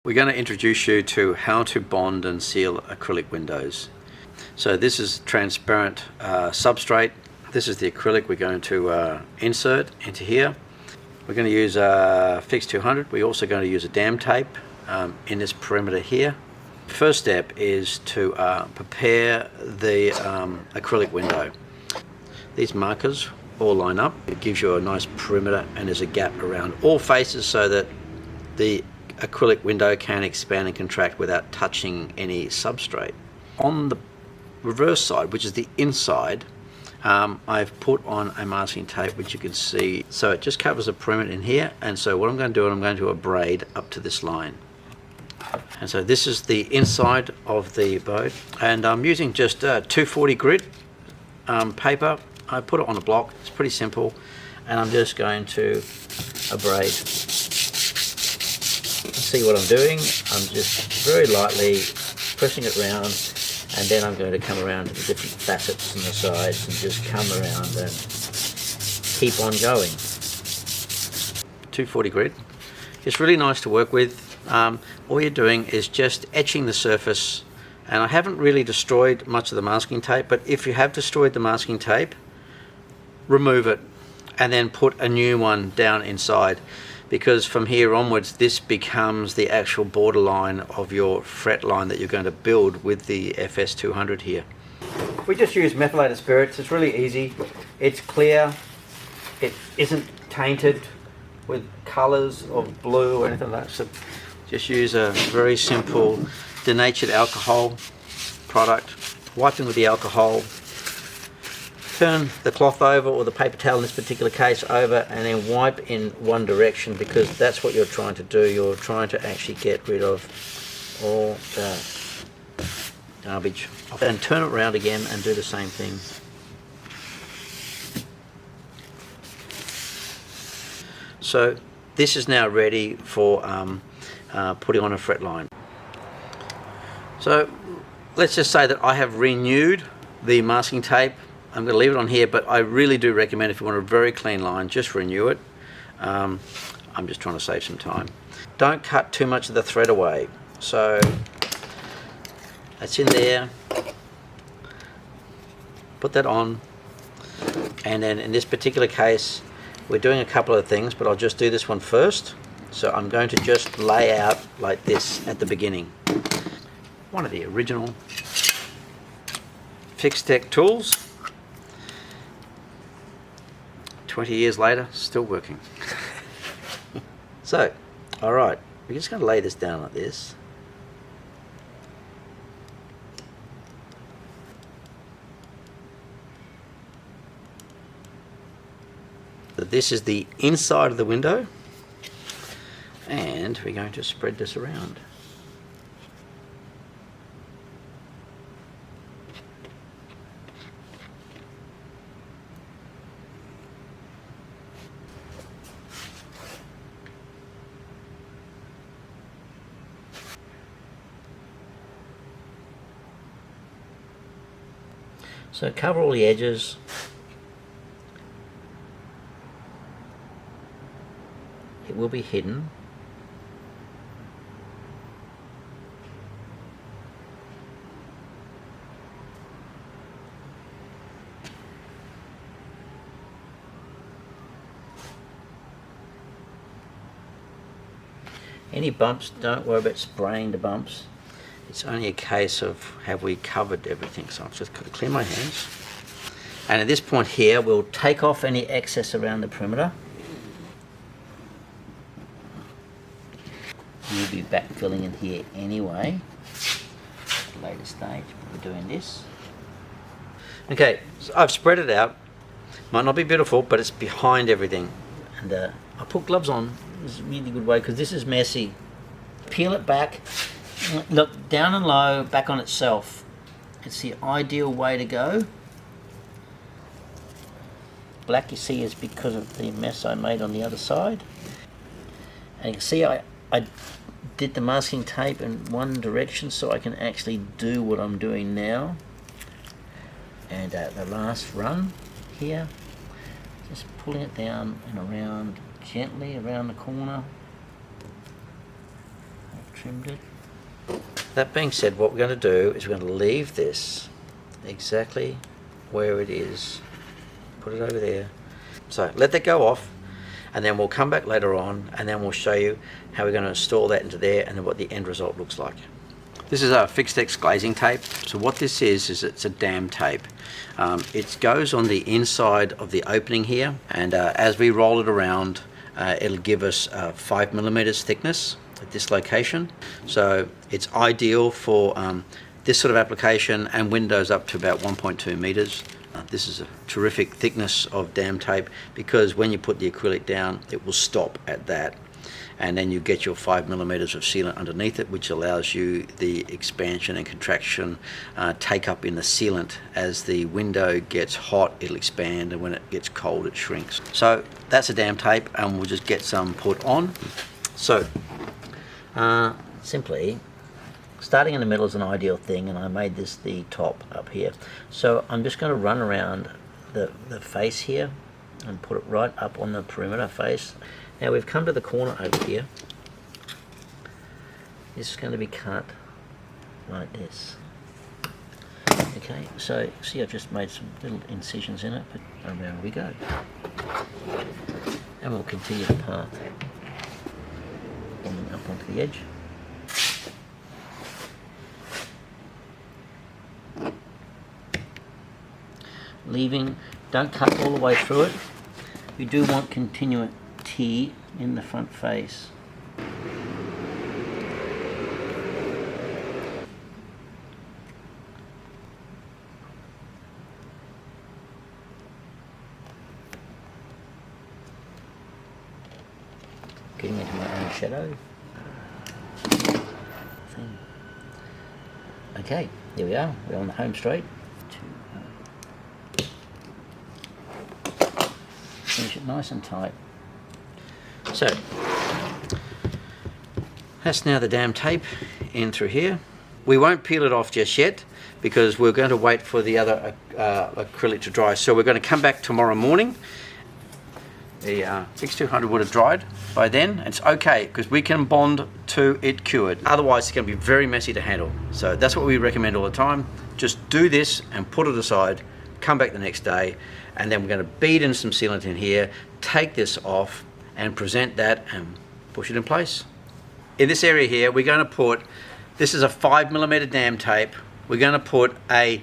We're going to introduce you to how to bond and seal acrylic windows. So this is transparent substrate. This is the acrylic we're going to insert into here. We're going to use Fix 200. We're also going to use a dam tape in this perimeter here. First step is to prepare the acrylic window. These markers all line up. It gives you a nice perimeter, and there's a gap around all faces so that the acrylic window can expand and contract without touching any substrate. On the reverse side, which is the inside, I've put on a masking tape, which you can see. So it just covers the perimeter in here, and so what I'm going to do, I'm going to abrade up to this line. And so this is the inside of the boat, and I'm using just 240 grit paper. I put it on a block. It's pretty simple, and I'm just going to abrade. See what I'm doing? I'm just very lightly pressing it around, and then I'm going to come around to the different facets on the sides and just come around and keep on going. 240 grit. It's really nice to work with. All you're doing is just etching the surface, and I haven't really destroyed much of the masking tape, but if you have destroyed the masking tape, remove it and then put a new one down inside, because from here onwards this becomes the actual borderline of your fret line that you're going to build with the FS 200 here. We just use methylated spirits. It's really easy. It's clear. It isn't tainted with colors of blue or anything like that. So just use a very simple denatured alcohol product. Wiping with the alcohol. Turn the cloth over, or the paper towel in this particular case, over, and then wipe in one direction, because that's what you're trying to do. You're trying to actually get rid of all the garbage. And turn it around again and do the same thing. So this is now ready for putting on a fret line. So let's just say that I have renewed the masking tape. I'm going to leave it on here, but I really do recommend, if you want a very clean line, just renew it. I'm just trying to save some time. Don't cut too much of the thread away. So that's in there. Put that on. And then in this particular case, we're doing a couple of things, but I'll just do this one first. So I'm going to just lay out like this at the beginning. One of the original Fix-Tech tools. 20 years later, still working. So, alright, we're just going to lay this down like this. So this is the inside of the window, and we're going to spread this around. So cover all the edges. It will be hidden. Any bumps, don't worry about spraying the bumps. It's only a case of have we covered everything. So I've just got to clear my hands. And at this point here, we'll take off any excess around the perimeter. We'll be backfilling in here anyway. At a later stage, we're doing this. Okay, so I've spread it out. Might not be beautiful, but it's behind everything. And I put gloves on. This is a really good way, because this is messy. Peel it back. Look, down and low, back on itself. It's the ideal way to go. Black, you see, is because of the mess I made on the other side. And you can see I did the masking tape in one direction so I can actually do what I'm doing now. And the last run here, just pulling it down and around, gently around the corner. trimmed it. That being said, what we're going to do is we're going to leave this exactly where it is. Put it over there. So let that go off, and then we'll come back later on and then we'll show you how we're going to install that into there and then what the end result looks like. This is a fixed X glazing tape. So what this is it's a dam tape. It goes on the inside of the opening here, and as we roll it around, it'll give us 5mm thickness at this location. So it's ideal for this sort of application and windows up to about 1.2 meters. This is a terrific thickness of dam tape because when you put the acrylic down, it will stop at that. And then you get your 5mm of sealant underneath it, which allows you the expansion and contraction take up in the sealant. As the window gets hot, it'll expand, and when it gets cold, it shrinks. So that's a dam tape, and we'll just get some put on. So simply, starting in the middle is an ideal thing, and I made this the top up here. So I'm just going to run around the face here and put it right up on the perimeter face. Now we've come to the corner over here. This is going to be cut like this. Okay, so see I've just made some little incisions in it, but around we go. And we'll continue the path up onto the edge. Leaving, don't cut all the way through it. You do want continuity in the front face. Getting into my own shadow. Okay, here we are. We're on the home straight. Finish it nice and tight. So that's now the dam tape in through here. We won't peel it off just yet because we're going to wait for the other acrylic to dry. So we're going to come back tomorrow morning. The X200 would have dried by then. It's okay because we can bond to it cured. Otherwise it's going to be very messy to handle. So that's what we recommend all the time. Just do this and put it aside, come back the next day, and then we're going to bead in some sealant in here, take this off and present that and push it in place. In this area here, we're going to put, this is a 5mm dam tape. We're going to put a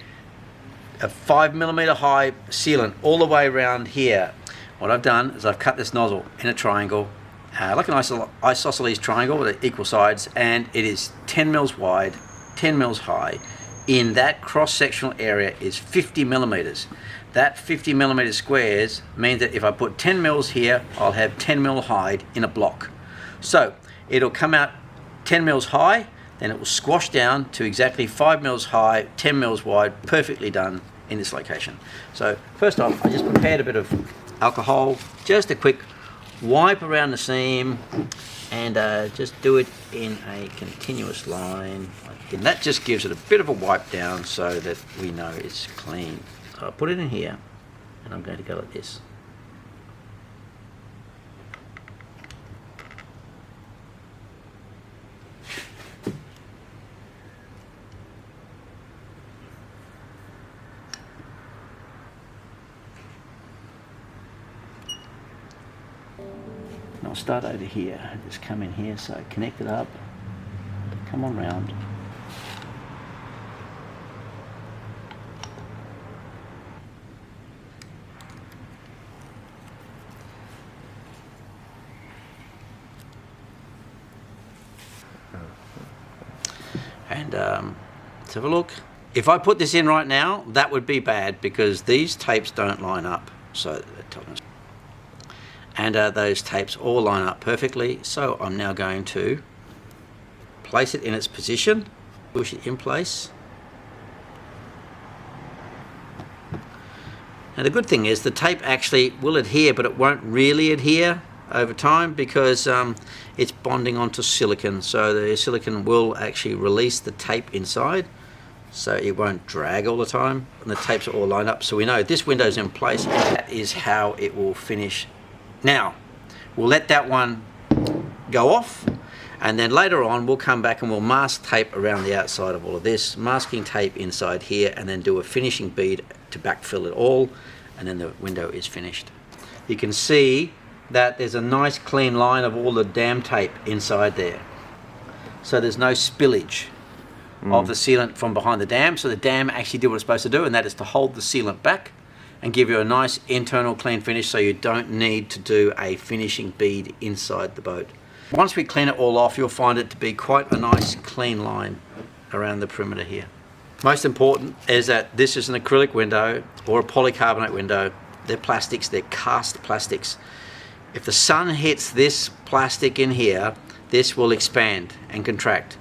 5mm high sealant all the way around here. What I've done is I've cut this nozzle in a triangle, like an isosceles triangle with equal sides, and it is 10 mils wide, 10 mils high. In that cross-sectional area is 50mm. That 50mm squares means that if I put 10 mils here, I'll have 10 mil hide in a block. So it'll come out 10 mils high, then it will squash down to exactly 5 mils high, 10 mils wide, perfectly done in this location. So first off, I just prepared a bit of alcohol, just a quick wipe around the seam, and just do it in a continuous line. And that just gives it a bit of a wipe down so that we know it's clean. So I'll put it in here, and I'm going to go like this. And I'll start over here, just come in here, so connect it up, come on round. And let's have a look. If I put this in right now, that would be bad because these tapes don't line up. So, and those tapes all line up perfectly. So I'm now going to place it in its position, push it in place. Now the good thing is the tape actually will adhere, but it won't really adhere over time because it's bonding onto silicon. So the silicon will actually release the tape inside, so it won't drag all the time, and the tapes are all lined up. So we know this window's in place, and that is how it will finish. Now, we'll let that one go off, And then later on we'll come back and we'll mask tape around the outside of all of this, masking tape inside here, and then do a finishing bead to backfill it all, and then the window is finished. You can see that there's a nice clean line of all the dam tape inside there. So there's no spillage of the sealant from behind the dam. So the dam actually did what it's supposed to do, and that is to hold the sealant back and give you a nice internal clean finish, so you don't need to do a finishing bead inside the boat. Once we clean it all off, you'll find it to be quite a nice clean line around the perimeter here. Most important is that this is an acrylic window or a polycarbonate window. They're plastics, they're cast plastics. If the sun hits this plastic in here, this will expand and contract.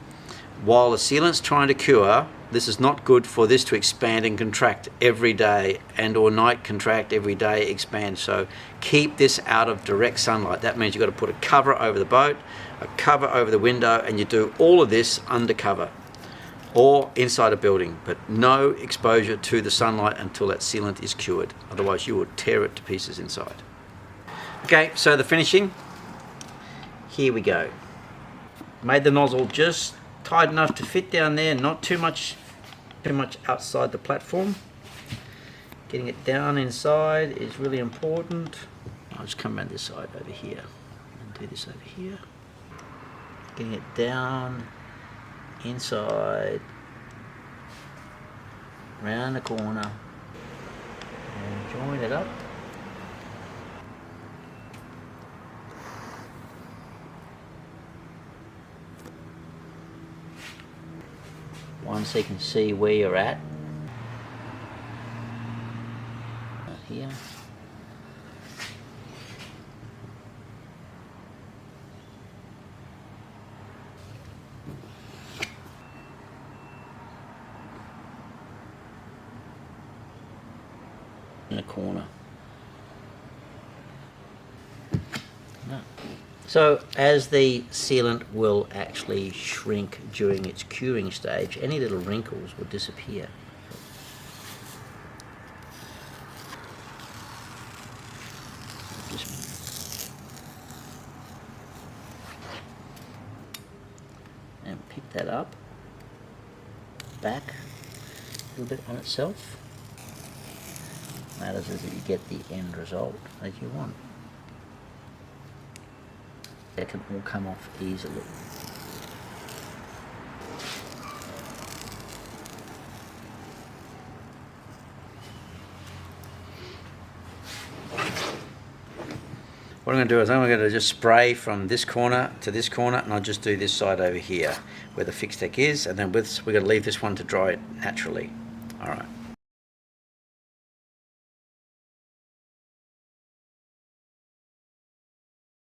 While the sealant's trying to cure, this is not good for this to expand and contract every day, and or night contract every day, expand. So keep this out of direct sunlight. That means you've got to put a cover over the boat, a cover over the window, and you do all of this under cover or inside a building, but no exposure to the sunlight until that sealant is cured. Otherwise you will tear it to pieces inside. Okay, so the finishing, here we go. Made the nozzle just tight enough to fit down there, not too much outside the platform. Getting it down inside is really important. I'll just come around this side over here and do this over here. Getting it down inside, round the corner, and join it up. One so you can see where you're at. Here. In the corner. No. So as the sealant will actually shrink during its curing stage, any little wrinkles will disappear. And pick that up, back a little bit on itself. Matters is that you get the end result that you want. That can all come off easily. What I'm going to do is I'm going to just spray from this corner to this corner, and I'll just do this side over here where the fixed deck is, and then we're going to leave this one to dry naturally. Alright.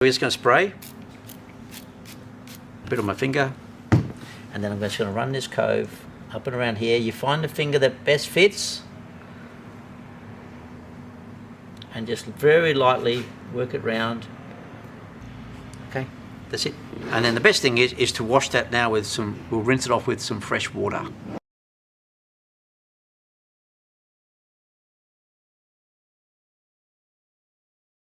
We're just going to spray a bit on my finger, and then I'm just going to run this cove up and around here. You find the finger that best fits and just very lightly work it round. Okay, that's it. And then the best thing is to wash that now with some, we'll rinse it off with some fresh water.